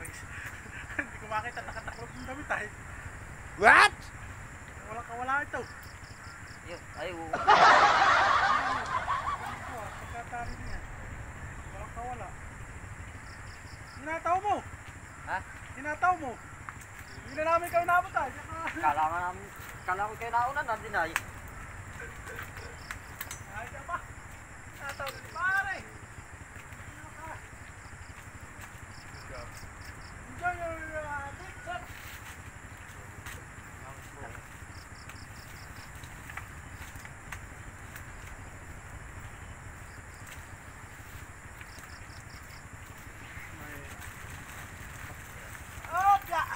Hindi ko makita, nakataklop yung damit tayo. What? Wala kawala ito. Ay, Pagkatari niya. Wala kawala. Hinataw mo. Ha? Hinataw mo. Hindi na namin kayo nabot tayo. Kala ko kayo nauna, nandun ay. Ay, ka ba? Hinataw na ni pare. Enjoy your trip, sir.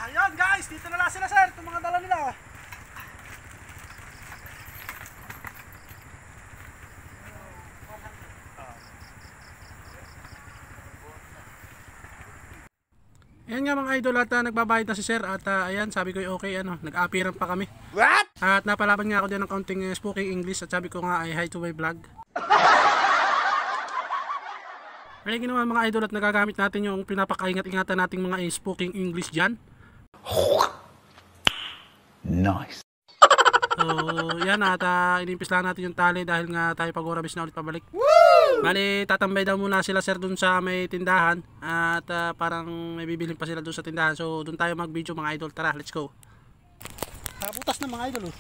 Ayun guys, dito na lang sila sir, itong mga dala nila. Ayan nga mga idol at nagbabayad na si sir at ayan sabi ko okay ano, nag-appearance pa kami. What? At napalaban nga ako din ng kaunting speaking English at sabi ko nga ay hi to my vlog. Kaya ginawa mga idol at nagagamit natin yung pinapakaingat-ingatan nating mga speaking English dyan. Nice. So yan at inimpis lang natin yung tali dahil nga tayo pag-orabis na ulit pabalik. Bali tatambay daw muna sila sir dun sa may tindahan at parang may bibilhin pa sila dun sa tindahan. So dun tayo mag video mga idol, tara let's go. Butas na mga idol oh.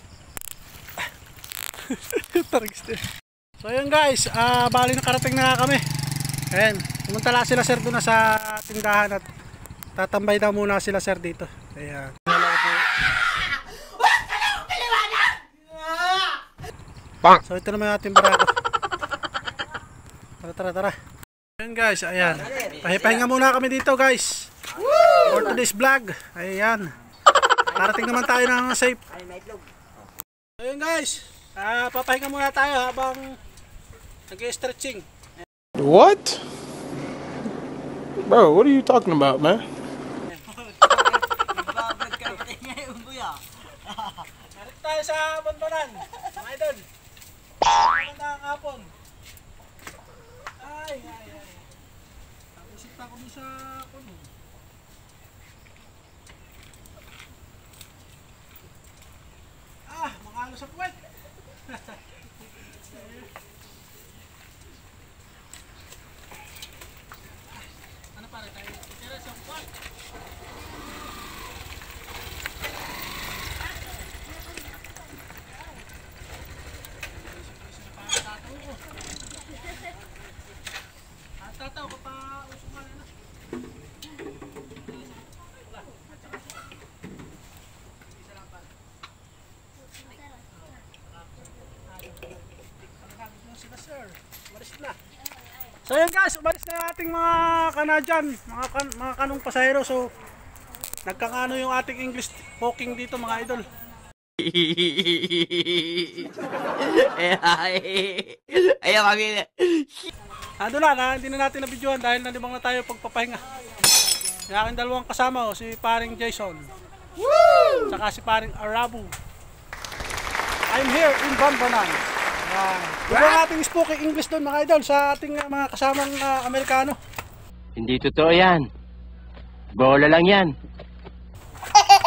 So yun guys, bali nakarating na kami. Ayan, pumunta lang sila sir dun sa tindahan at tatambay daw muna sila sir dito. Ayan. So ito naman yung ating barako. Tara. Ayan guys, ayan. Pahipahinga muna kami dito guys. For today's vlog. Ayan. Parating naman tayo ng safe. Ayan guys. Papahinga muna tayo habang nag-stretching. What? Bro, what are you talking about, man? Narit tayo sa Banbanan. Mga idol. Magandang hapon. Ay. Napisip na ko dun sa kuno. Makalo sa puwet. Ano pare tayo? Tira sa puwet. Tataw ko pa usukan na. So yun guys, umalis na yung ating mga Canadian, mga kanong pasahero. So nagkakano yung ating English talking dito mga idol. Ayaw kami. Ando na, hindi na natin na-videoan dahil nalibang na tayo pagpapahinga. Yung aking dalawang kasama, si paring Jason. Woo! Saka si paring Arabu. I'm here in Banbanan. Ito ang ating speaking English doon mga idol sa ating mga kasamang Amerikano. Hindi totoo yan. Bola lang yan.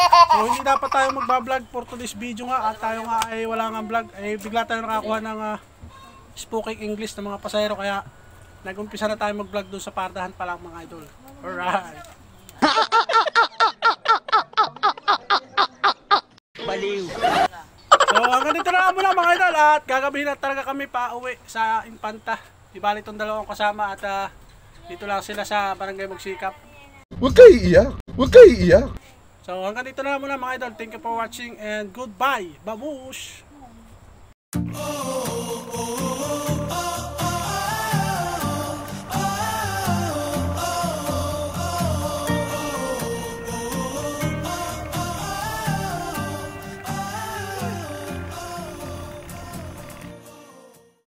So hindi dapat tayo magbablog for today's video nga at tayo nga ay wala nga vlog. Ay bigla tayo nakakuha ng speaking English ng mga pasahero kaya nag-umpisa na tayo mag-vlog doon sa pardahan pa lang mga idol. Alright. Baliw. So hanggang dito na muna mga idol at gagabihin na talaga kami pa uwi sa Infanta. Ibali itong dalawang kasama at dito lang sila sa Barangay Magsikap. Huwag kayo iiyak. Huwag kayo iiyak. So hanggang dito na muna mga idol. Thank you for watching and goodbye. Babush!